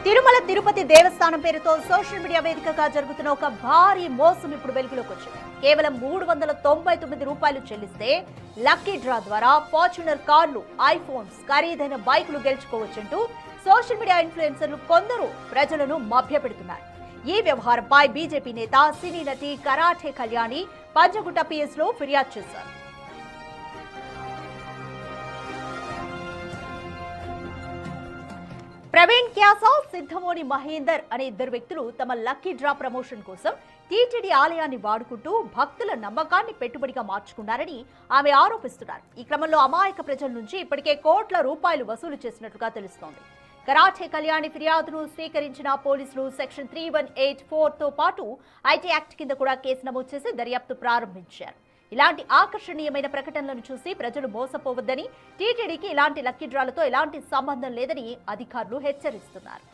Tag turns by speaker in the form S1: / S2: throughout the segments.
S1: తిరుమల తిరుపతి దేవస్థానం పేరుతో social media వేదికగా జరుగుతున్న ఒక భారీ మోసం ఇప్పుడు వెలుగులోకి వచ్చింది. కేవలం 399 రూపాయలు చెల్లిస్తే లక్కీ డ్రా ద్వారా ఫార్చునర్ కార్లు, ఐఫోన్స్, ఖరీదైన బైకులు గెలుచుకోవచ్చంటూ సోషల్ మీడియా ఇన్ఫ్లుయెన్సర్లు కొందరు ప్రజలను మభ్యపెడుతున్నారు. ఈ వ్యవహారంపై బీజేపీ నేత, సినీ నటి కరాటే కళ్యాణి పంజగుట్ట పిఎస్ లో ఫిర్యాదు చేశారు. ప్రవీణ్ క్యాసా, సిద్ధమోని మహేందర్ అనే ఇద్దరు వ్యక్తులు తమ లక్కీ డ్రా ప్రమోషన్ కోసం టీటీడీ ఆలయాన్ని వాడుకుంటూ భక్తుల నమ్మకాన్ని పెట్టుబడిగా మార్చుకున్నారని ఆమె ఆరోపిస్తున్నారు. ఈ క్రమంలో అమాయక ప్రజల నుంచి ఇప్పటికే కోట్ల రూపాయలు వసూలు చేసినట్లుగా తెలుస్తోంది. కరాటే కళ్యాణి ఫిర్యాదును స్వీకరించిన పోలీసులు సెక్షన్ 3184 తో పాటు ఐటీ యాక్ట్ కింద కూడా కేసు నమోదు చేసి దర్యాప్తు ప్రారంభించారు. ఇలాంటి ఆకర్షణీయమైన ప్రకటనలను చూసి ప్రజలు మోసపోవద్దని, టీటీడీకి ఇలాంటి లక్కీ డ్రాలతో ఎలాంటి సంబంధం లేదని అధికారులు హెచ్చరిస్తున్నారు.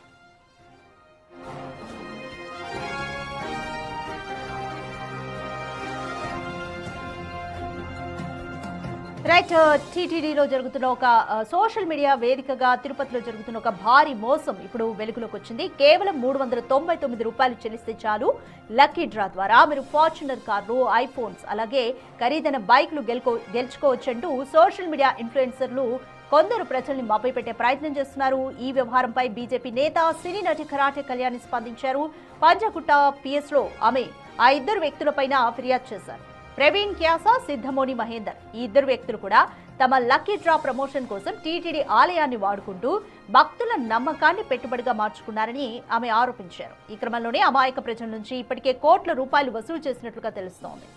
S1: రైట్, టీటీడీలో జరుగుతున్న ఒక సోషల్ మీడియా వేదికగా తిరుపతిలో జరుగుతున్న ఒక భారీ మోసం ఇప్పుడు వెలుగులోకి వచ్చింది. కేవలం 399 రూపాయలు చెల్లిస్తే చాలు లక్కీ డ్రా ద్వారా మీరు ఫార్చునర్ కార్లు, ఐఫోన్స్, అలాగే ఖరీదైన బైక్లు గెలుచుకోవచ్చంటూ సోషల్ మీడియా ఇన్ఫ్లుయెన్సర్లు కొందరు ప్రజల్ని మభ్యపెట్టే ప్రయత్నం చేస్తున్నారు. ఈ వ్యవహారంపై బీజేపీ నేత, సినీ నటి కరాటే కళ్యాణి స్పందించారు. పంజగుట్ట పిఎస్ లో ఆమె ఆ ఇద్దరు వ్యక్తులపైన ఫిర్యాదు చేశారు. ప్రవీణ్ క్యాసా, సిద్ధమోని మహేందర్ ఈ ఇద్దరు వ్యక్తులు కూడా తమ లక్కీ డ్రా ప్రమోషన్ కోసం టీటీడీ ఆలయాన్ని వాడుకుంటూ భక్తుల నమ్మకాన్ని పెట్టుబడిగా మార్చుకున్నారని ఆమె ఆరోపించారు. ఈ క్రమంలోనే అమాయక ప్రజల నుంచి ఇప్పటికే కోట్ల రూపాయలు వసూలు చేసినట్లుగా తెలుస్తోంది.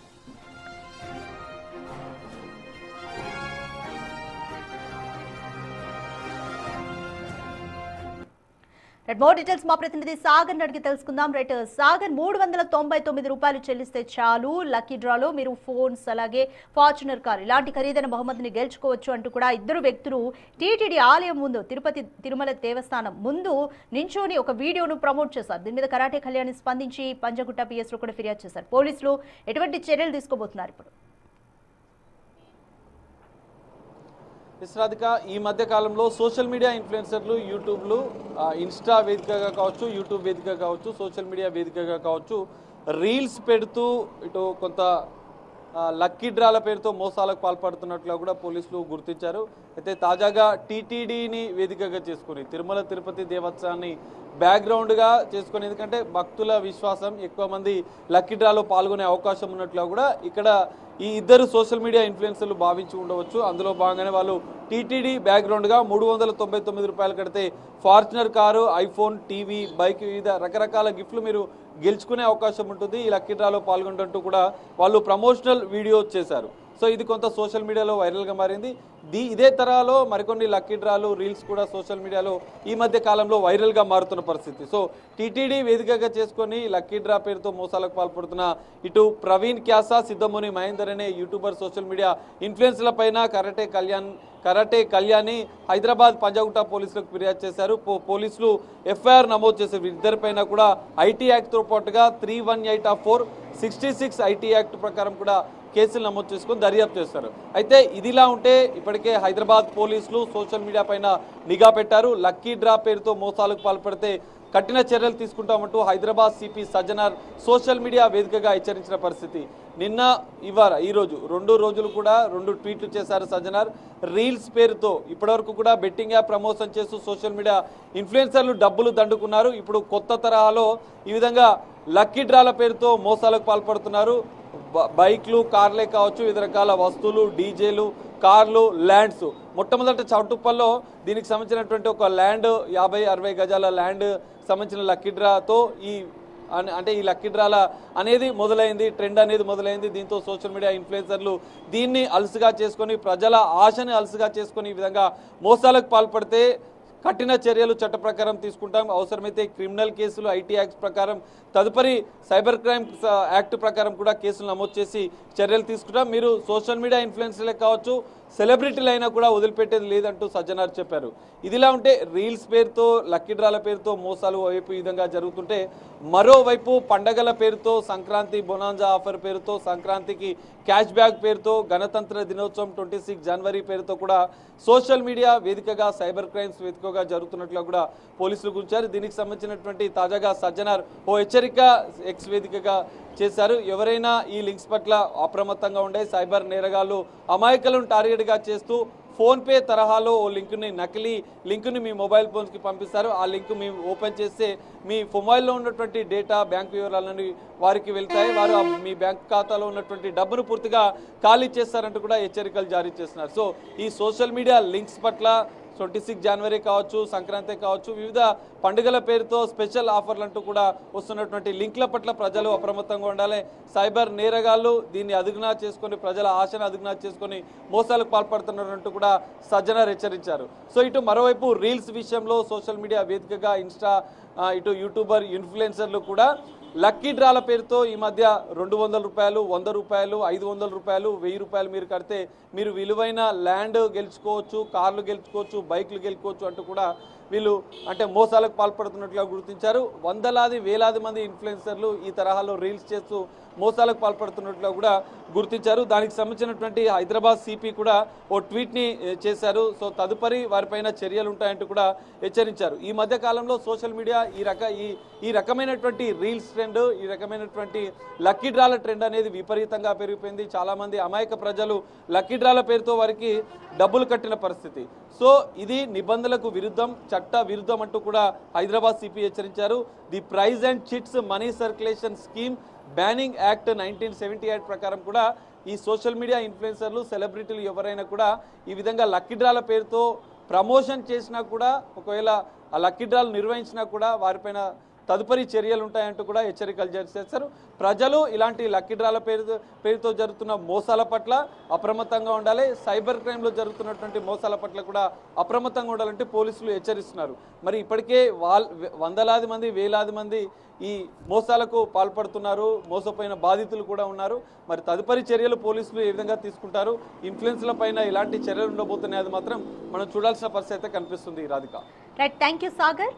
S1: మోర్ డీటెయిల్స్ మా ప్రతినిధి సాగర్ అడిగి తెలుసుకుందాం. రైట్ సాగర్, 399 రూపాయలు చెల్లిస్తే చాలు లక్కీ డ్రాలో మీరు ఫోన్స్, అలాగే ఫార్చునర్ కార్, ఇలాంటి ఖరీదైన బహుమతిని గెలుచుకోవచ్చు అంటూ కూడా ఇద్దరు వ్యక్తులు టీటీడీ ఆలయం ముందు, తిరుమల దేవస్థానం ముందు నించోని ఒక వీడియోను ప్రమోట్ చేశారు. దీని మీద కరాటే కళ్యాణి స్పందించి పంజగుట్ట పిఎస్ లో కూడా ఫిర్యాదు చేశారు. పోలీసులు ఎటువంటి చర్యలు తీసుకోబోతున్నారు ఇప్పుడు?
S2: రాధిక, ఈ మధ్య కాలంలో సోషల్ మీడియా ఇన్ఫ్లుయెన్సర్లు, యూట్యూబ్లు, ఇన్స్టా వేదికగా కావచ్చు, యూట్యూబ్ వేదికగా కావచ్చు, సోషల్ మీడియా వేదికగా కావచ్చు, రీల్స్ పెడుతూ ఇటు కొంత లక్కీ డ్రాల పేరుతో మోసాలకు పాల్పడుతున్నట్లుగా కూడా పోలీసులు గుర్తించారు. అయితే తాజాగా టీటీడీని వేదికగా చేసుకుని తిరుమల తిరుపతి దేవస్థానాన్ని బ్యాక్గ్రౌండ్గా చేసుకుని, ఎందుకంటే భక్తుల విశ్వాసం, ఎక్కువ మంది లక్కీ డ్రాలో పాల్గొనే అవకాశం ఉన్నట్లుగా కూడా ఇక్కడ ఈ ఇద్దరు సోషల్ మీడియా ఇన్ఫ్లుయెన్సర్లు భావించి ఉండవచ్చు. అందులో భాగంగానే వాళ్ళు టీటీడీ బ్యాక్గ్రౌండ్గా 399 రూపాయలు కడితే Fortuner car, iPhone, TV, bike, వివిధ రకరకాల గిఫ్ట్లు మీరు గెలుచుకునే అవకాశం ఉంటుంది ఈ లక్కీ డ్రాలో పాల్గొంటూ కూడా వాళ్ళు ప్రమోషనల్ వీడియో చేశారు. సో ఇది కొంత సోషల్ మీడియాలో వైరల్గా మారింది. ఇదే తరహాలో మరికొన్ని లక్కీ డ్రాలు, రీల్స్ కూడా సోషల్ మీడియాలో ఈ మధ్య కాలంలో వైరల్గా మారుతున్న పరిస్థితి. సో టీటీడీ వేదికగా చేసుకొని లక్కీ డ్రా పేరుతో మోసాలకు పాల్పడుతున్న ఇటు ప్రవీణ్ క్యాసా, సిద్ధమోని మహేందర్ అనే యూట్యూబర్, సోషల్ మీడియా ఇన్ఫ్లుయెన్స్ల పైన కరాటే కళ్యాణి హైదరాబాద్ పంజగుట్ట పోలీసులకు ఫిర్యాదు చేశారు. పోలీసులు ఎఫ్ఐఆర్ నమోదు చేశారు. ఇద్దరిపైన కూడా ఐటీ యాక్ట్తో పాటుగా 3184, 66 ఐటీ యాక్ట్ ప్రకారం కూడా కేసులు నమోదు చేసుకొని దర్యాప్తు చేస్తారు. అయితే ఇదిలా ఉంటే ఇప్పటికే హైదరాబాద్ పోలీసులు సోషల్ మీడియా పైన నిఘా పెట్టారు. లక్కీ డ్రా పేరుతో మోసాలకు పాల్పడితే కఠిన చర్యలు తీసుకుంటామంటూ Hyderabad CP Sajjanar social media వేదికగా హెచ్చరించిన పరిస్థితి. నిన్న, ఇవాళ, ఈరోజు 2 రోజులు కూడా 2 ట్వీట్లు చేశారు సజ్జనార్. రీల్స్ పేరుతో ఇప్పటివరకు కూడా బెట్టింగ్ యాప్ ప్రమోషన్ చేస్తూ సోషల్ మీడియా ఇన్ఫ్లుయెన్సర్లు డబ్బులు దండుకున్నారు. ఇప్పుడు కొత్త తరహాలో ఈ విధంగా లక్కీ డ్రాల పేరుతో మోసాలకు పాల్పడుతున్నారు. బైక్లు, కార్లే కావచ్చు, వివిధ రకాల వస్తువులు, డీజేలు, కార్లు, ల్యాండ్స్. మొట్టమొదటి చౌటుప్పల్లో దీనికి సంబంధించినటువంటి ఒక ల్యాండ్, 50-60 గజాల ల్యాండ్ సంబంధించిన లక్కీ డ్రాతో ఈ లక్కీ డ్రాల అనేది మొదలైంది, ట్రెండ్ అనేది మొదలైంది. దీంతో సోషల్ మీడియా ఇన్ఫ్లుయెన్సర్లు దీన్ని అలసుగా చేసుకొని, ప్రజల ఆశని అలసుగా చేసుకొని ఈ విధంగా మోసాలకు పాల్పడితే కఠిన చర్యలు చట్ట ప్రకారం తీసుకుంటాం. అవసరమైతే క్రిమినల్ కేసులు, ఐటీ యాక్ట్ ప్రకారం, తదుపరి సైబర్ క్రైమ్ యాక్ట్ ప్రకారం కూడా కేసులు నమోదు చేసి చర్యలు తీసుకుంటాం. మీరు సోషల్ మీడియా ఇన్ఫ్లుయెన్సర్లే కావచ్చు, సెలబ్రిటీలు అయినా కూడా వదిలిపెట్టేది లేదంటూ సజ్జనార్ చెప్పారు. ఇదిలా ఉంటే రీల్స్ పేరుతో లక్కీ డ్రాల పేరుతో మోసాలు వైపు ఈ విధంగా జరుగుతుంటే, మరోవైపు పండగల పేరుతో సంక్రాంతి బొనాంజా ఆఫర్ పేరుతో, సంక్రాంతికి క్యాష్ బ్యాక్ పేరుతో, గణతంత్ర దినోత్సవం 26 జనవరి పేరుతో కూడా సోషల్ మీడియా వేదికగా సైబర్ క్రైమ్స్ వేదికగా జరుగుతున్నట్లు కూడా పోలీసులు గుర్తించారు. దీనికి సంబంధించినటువంటి తాజాగా సజ్జనార్ ఓ హెచ్చరిక ఎక్స్ వేదికగా చేశారు. ఎవరైనా ఈ లింక్స్ పట్ల అప్రమత్తంగా ఉండే సైబర్ నేరగాళ్లు అమాయకులను టార్గెట్గా చేస్తూ ఫోన్పే తరహాలో ఓ లింకుని నకిలీ లింకుని మీ మొబైల్ ఫోన్స్కి పంపిస్తారు. ఆ లింక్ మేము ఓపెన్ చేస్తే మీ మొబైల్లో ఉన్నటువంటి డేటా బ్యాంక్ వివరాలని వారికి వెళ్తాయి. వారు మీ బ్యాంక్ ఖాతాలో ఉన్నటువంటి డబ్బును పూర్తిగా ఖాళీ చేస్తారంటూ కూడా హెచ్చరికలు జారీ చేస్తున్నారు. సో ఈ సోషల్ మీడియా లింక్స్ పట్ల 26 జనవరి కావచ్చు, సంక్రాంతి కావచ్చు, వివిధ పండుగల పేరుతో స్పెషల్ ఆఫర్లు అంటూ కూడా వస్తున్నటువంటి లింక్ల పట్ల ప్రజలు అప్రమత్తంగా ఉండాలి. సైబర్ నేరగాళ్లు దీన్ని అదుగునా చేసుకొని ప్రజల ఆశను అదుగునా చేసుకొని మోసాలకు పాల్పడుతున్నారంటూ కూడా సజ్జనార్ హెచ్చరించారు. సో ఇటు మరోవైపు రీల్స్ విషయంలో సోషల్ మీడియా వేదికగా ఇన్స్టా ఇటు యూట్యూబర్ ఇన్ఫ్లుయెన్సర్లు కూడా లక్కీ డ్రాల పేరుతో ఈ మధ్య 200 రూపాయలు, 100 రూపాయలు, 500 రూపాయలు, 1000 రూపాయలు మీరు కడితే మీరు విలువైన ల్యాండ్ గెలుచుకోవచ్చు, కార్లు గెలుచుకోవచ్చు, బైక్లు గెలుచుకోవచ్చు అంటూ కూడా వీళ్ళు అంటే మోసాలకు పాల్పడుతున్నట్లుగా గుర్తించారు. వందలాది వేలాది మంది ఇన్ఫ్లుయెన్సర్లు ఈ తరహాలో రీల్స్ చేస్తూ మోసాలకు పాల్పడుతున్నట్లుగా కూడా గుర్తించారు. దానికి సంబంధించినటువంటి హైదరాబాద్ సిపి కూడా ఓ ట్వీట్ని చేశారు. సో తదుపరి వారిపైన చర్యలు ఉంటాయంటూ కూడా హెచ్చరించారు. ఈ మధ్య కాలంలో సోషల్ మీడియా ఈ రకమైనటువంటి రీల్స్ ట్రెండ్, ఈ రకమైనటువంటి లక్కీ డ్రాల ట్రెండ్ అనేది విపరీతంగా పెరిగిపోయింది. చాలామంది అమాయక ప్రజలు లక్కీ డ్రాల పేరుతో వారికి డబ్బులు కట్టిన పరిస్థితి. సో ఇది నిబంధనలకు విరుద్ధం, చట్ట విరుద్ధం అంటూ కూడా హైదరాబాద్ సిపి హెచ్చరించారు. The prize and chits money circulation scheme banning act 1978 ప్రకారం కూడా ఈ సోషల్ మీడియా ఇన్ఫ్లుయెన్సర్లు, సెలబ్రిటీలు ఎవరైనా కూడా ఈ విధంగా లక్కీ డ్రాల పేరుతో ప్రమోషన్ చేసినా కూడా, ఒకవేళ ఆ లక్కీ డ్రాలు నిర్వహించినా కూడా వారిపైన తదుపరి చర్యలు ఉంటాయంటూ కూడా హెచ్చరికలు జారీ చేశారు. ప్రజలు ఇలాంటి లక్కీ డ్రాల పేరుతో జరుగుతున్న మోసాల పట్ల అప్రమత్తంగా ఉండాలి. సైబర్ క్రైమ్లో జరుగుతున్నటువంటి మోసాల పట్ల కూడా అప్రమత్తంగా ఉండాలంటే పోలీసులు హెచ్చరిస్తున్నారు. మరి ఇప్పటికే వందలాది మంది, వేలాది మంది ఈ మోసాలకు పాల్పడుతున్నారు. మోసపోయిన బాధితులు కూడా ఉన్నారు. మరి తదుపరి చర్యలు పోలీసులు ఏ విధంగా తీసుకుంటారు, ఇన్ఫ్లుయెన్స్ల పైన ఇలాంటి చర్యలు ఉండబోతున్నాయి, అది మాత్రం మనం చూడాల్సిన పరిస్థితి అయితే కనిపిస్తుంది. Radhika.
S1: Right, thank you Sagar.